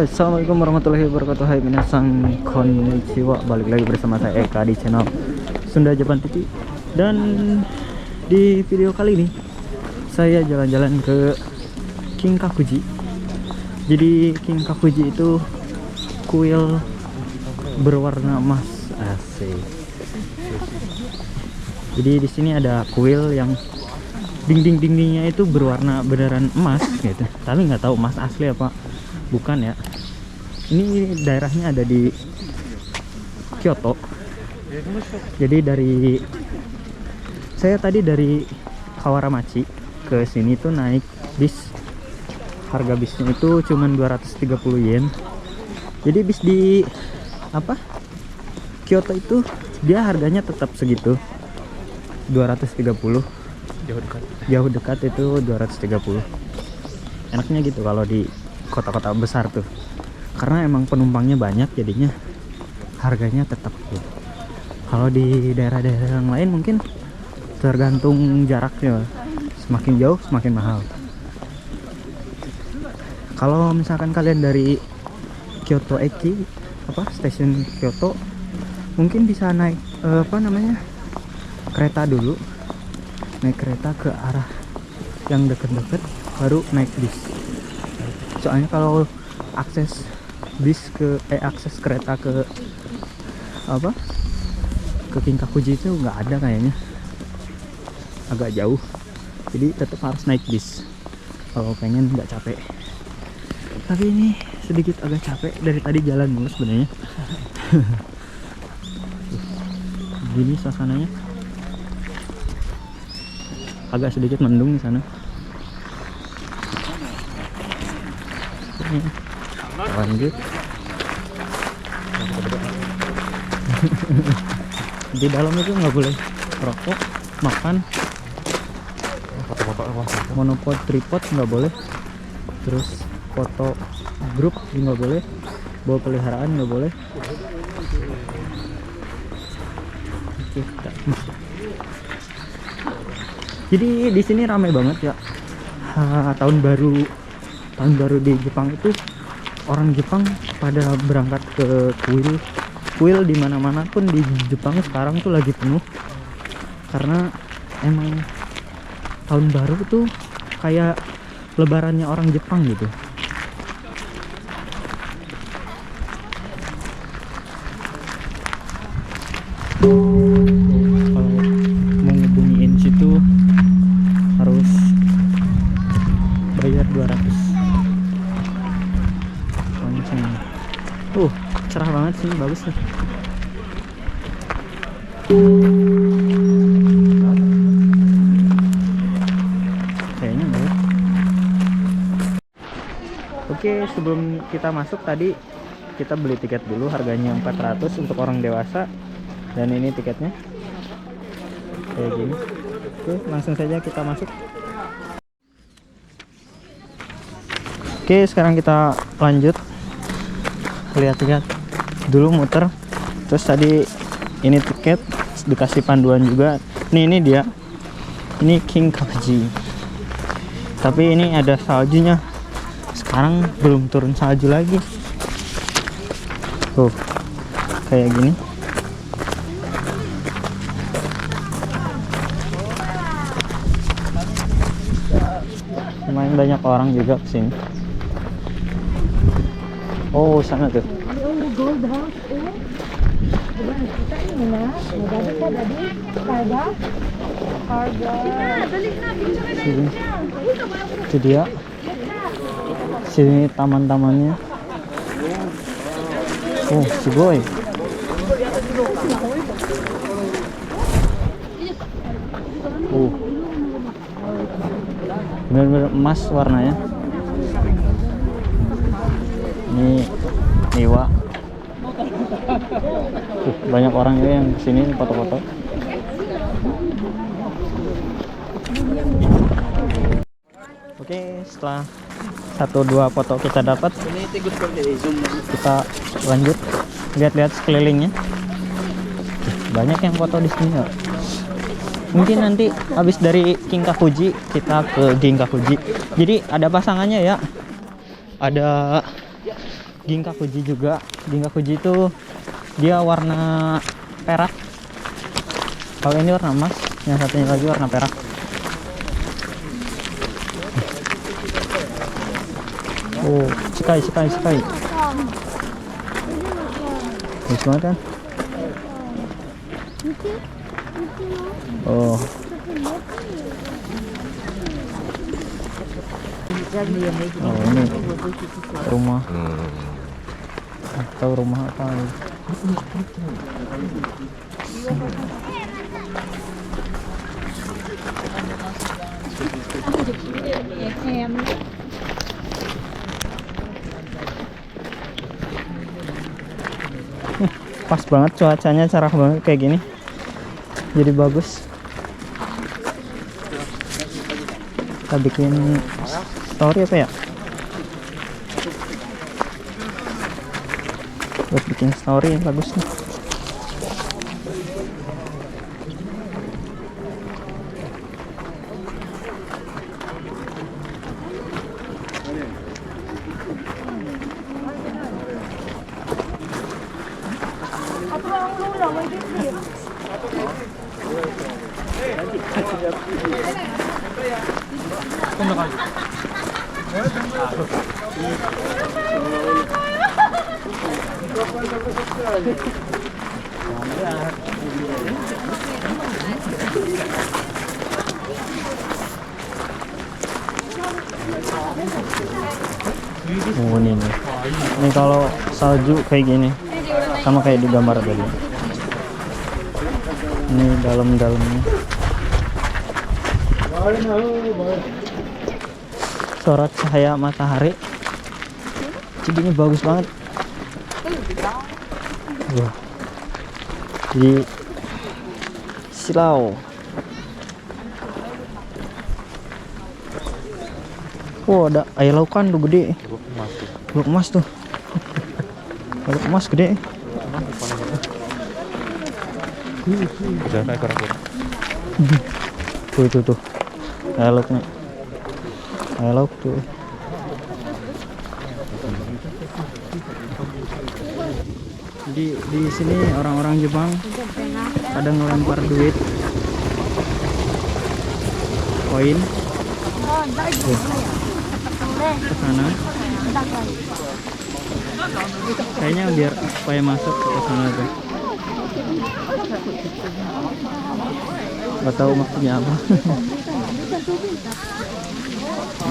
Assalamualaikum warahmatullahi wabarakatuh. Hai minasang konnichiwa. Balik lagi bersama saya Eka di channel Sunda Japan TV. Dan di video kali ini saya jalan-jalan ke Kinkakuji. Jadi Kinkakuji itu kuil berwarna emas. Asik. Jadi di sini ada kuil yang dinding-dindingnya itu berwarna beneran emas gitu. Tapi nggak tahu emas asli apa bukan ya. Ini daerahnya ada di Kyoto. Jadi saya tadi dari Kawaramachi ke sini tuh naik bis. Harga bisnya itu cuma 230 yen. Jadi bis di Kyoto itu dia harganya tetap segitu, 230. Jauh dekat itu 230. Enaknya gitu kalau di kota-kota besar tuh, karena emang penumpangnya banyak, jadinya harganya tetap gitu. Kalau di daerah-daerah yang lain mungkin tergantung jaraknya, semakin jauh semakin mahal. Kalau misalkan kalian dari Kyoto Eki, stasiun Kyoto, mungkin bisa naik kereta dulu, naik kereta ke arah yang deket-deket, baru naik bis. Soalnya kalau akses kereta ke Kinkakuji itu nggak ada kayaknya, agak jauh, jadi tetap harus naik bis kalau pengen nggak capek. Tapi ini sedikit agak capek, dari tadi jalan mulu sebenarnya. Gini suasananya, agak sedikit mendung di sana. Lanjut. Di dalam itu nggak boleh rokok, makan, monopod, tripod nggak boleh, terus foto grup nggak boleh, bawa peliharaan nggak boleh. Oke, jadi di sini ramai banget ya. Tahun baru di Jepang itu orang Jepang pada berangkat ke kuil di mana-mana pun di Jepang sekarang tuh lagi penuh, karena emang tahun baru tuh kayak lebarannya orang Jepang gitu. Kalau mau ngebunyiin situ harus bayar 200. Cerah banget sih, bagus nih. Kayaknya enggak ya. Oke, sebelum kita masuk tadi kita beli tiket dulu, harganya 400 untuk orang dewasa, dan ini tiketnya kayak gini. Oke, langsung saja kita masuk. Oke, sekarang kita lanjut. Lihat dulu, muter. Terus tadi ini tiket, dikasih panduan juga. Ini dia, ini Kinkakuji, tapi ini ada saljunya. Sekarang belum turun salju lagi. Tuh, kayak gini. Lumayan banyak orang juga kesini. Oh, sana tuh. Gold house kita ini ya, jadi tadi ada Sini. Itu dia. Sini taman-tamannya. Oh, si boy. Benar-benar emas warnanya. Ini Niwa. Banyak orang juga yang kesini foto-foto. Oke, setelah 1-2 foto kita dapat, kita lanjut lihat-lihat sekelilingnya. Banyak yang foto di sini ya. Mungkin nanti habis dari Kinkakuji kita ke Ginkakuji. Jadi ada pasangannya ya. Ada Ginkakuji juga. Ginkakuji itu dia warna perak. Kalau ini warna emas, yang satunya lagi warna perak. Oh, Cikai. Bagus banget kan? Oh. Oh, ini rumah. Atau rumah apa? Pas banget cuacanya, cerah banget kayak gini. Jadi bagus. Kita bikin story apa ya? Buat bikin story bagus nih. Oh, ini nih. Ini kalau salju kayak gini, sama kayak di gambar tadi. Ini dalam-dalamnya. Sorot cahaya matahari. Jadi ini bagus banget. Wah. Di Silau. Oh, ada air laukan tuh gede. Teluk emas tuh. Teluk emas gede. Tuh. Air lauknya. Air lauk tuh. Di sini orang-orang Jepang kadang ngelempar duit, koin ke sana. Kayaknya biar supaya masuk ke sana aja. Gak tahu maksudnya apa.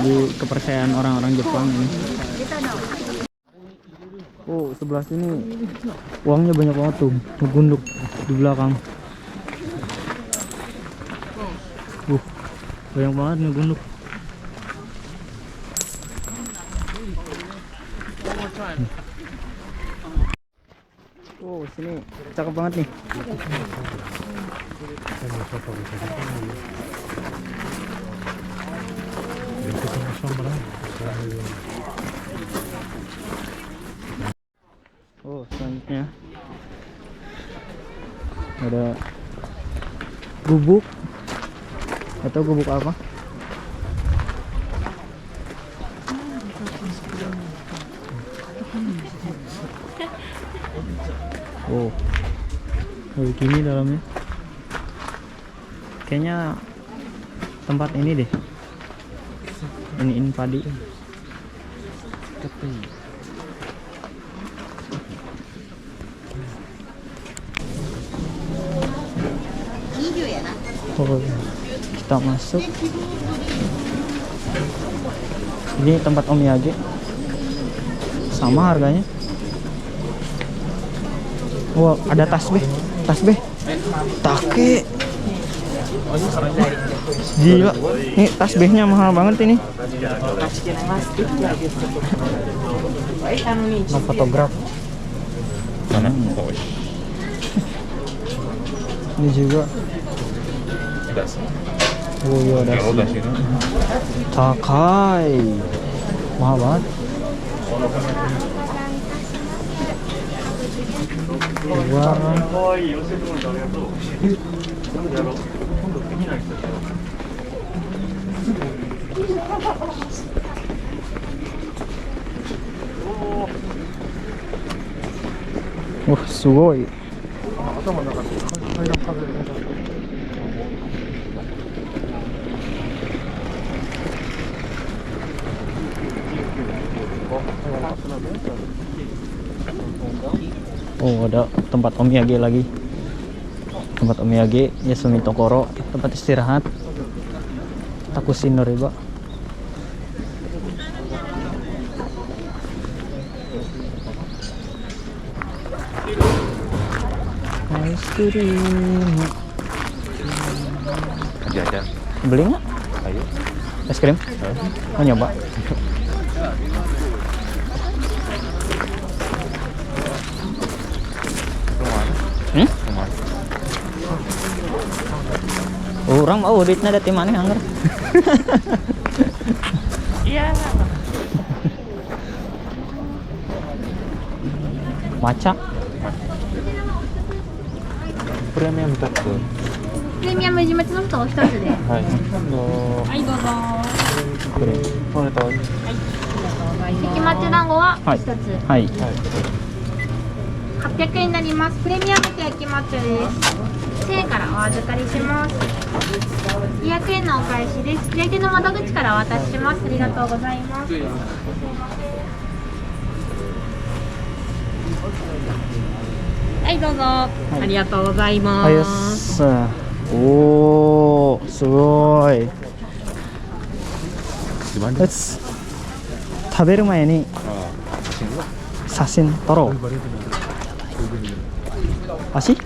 Di kepercayaan orang-orang Jepang ini. Oh, sebelah sini uangnya banyak banget tuh, ngegunduk di belakang. Banyak banget ngegunduk. Oh, sini cakep banget nih. Oh, selanjutnya ada gubuk atau gubuk apa? Oh, kayak gini dalamnya. Kayaknya tempat ini deh. Iniin padi. Oh, Kita masuk. Ini tempat omiyage. Sama harganya. Wow, ada tasbih. Take. Gila. Nih tasbihnya mahal banget ini. No fotograf. Ini juga. Oh iya, ada. Takai. Mahal banget. Wah, sugoi. Oh, ada tempat omiyage lagi. Tempat omiyage Yasumi Tokoro, tempat istirahat. Takusin Noriba. Es krim. Jajan. Beli nggak? Ayo. Es krim? Mau nyoba? Orang mau duitnya dari mana anggar? Iya. Maca. Premium tattoo. プレミアム宇治町の人お一つで。はい。はい、どうぞ。これ。これと。関町団子ははい一つ。はい。 800円になります。プレミアムと焼き抹茶です。1000円からお預かりします。200円のお返しです。焼きの窓口からお渡しします。ありがとうございます。はい、どうぞ。ありがとうございまはいっす。す。おー、すごい。 Gimana? Let's 食べる前に写真撮ろう。Masih?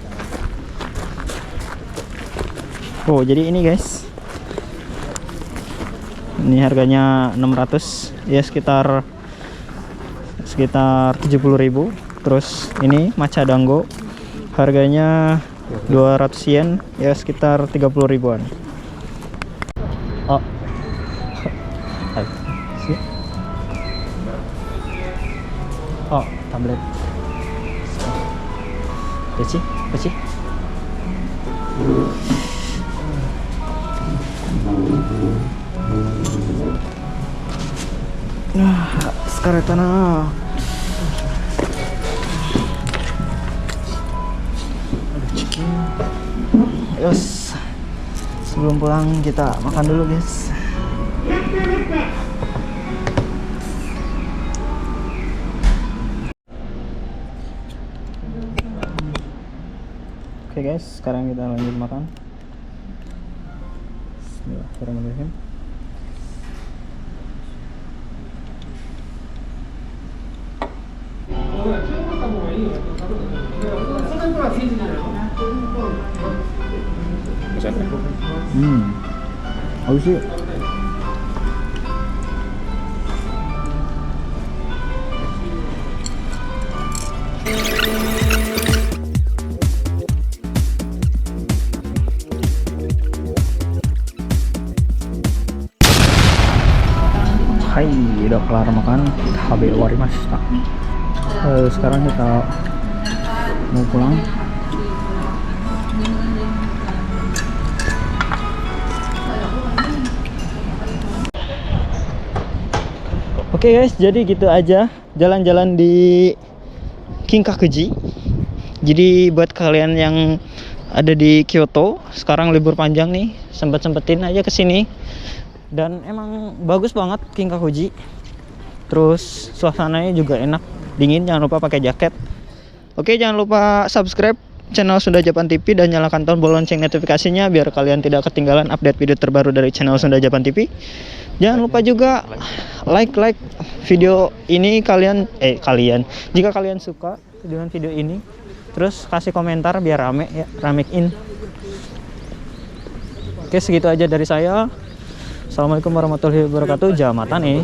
Oh, jadi ini guys. Ini harganya 600, ya sekitar 70.000. Terus ini matcha dango harganya 200 yen, ya sekitar 30 ribuan. Oh. Hai. Si. Oh, tablet. Peci. Nah, sekarang na. Yos, sebelum pulang kita makan dulu guys. Oke guys, sekarang kita lanjut makan. Bismillahirrahmanirrahim. Oishi. Hai, udah kelar makan, habis warimashita. Sekarang kita mau pulang. Oke guys, jadi gitu aja jalan-jalan di Kinkakuji. Jadi buat kalian yang ada di Kyoto, sekarang libur panjang nih, sempetin aja ke sini. Dan emang bagus banget Kinkakuji. Terus suasananya juga enak, dingin, jangan lupa pakai jaket. Oke, jangan lupa subscribe channel Sunda Japan TV dan nyalakan tombol lonceng notifikasinya biar kalian tidak ketinggalan update video terbaru dari channel Sunda Japan TV. Jangan lupa juga like video ini jika kalian suka dengan video ini, terus kasih komentar biar rame ya, ramein. Oke, segitu aja dari saya. Assalamualaikum warahmatullahi wabarakatuh. Jamatan nih.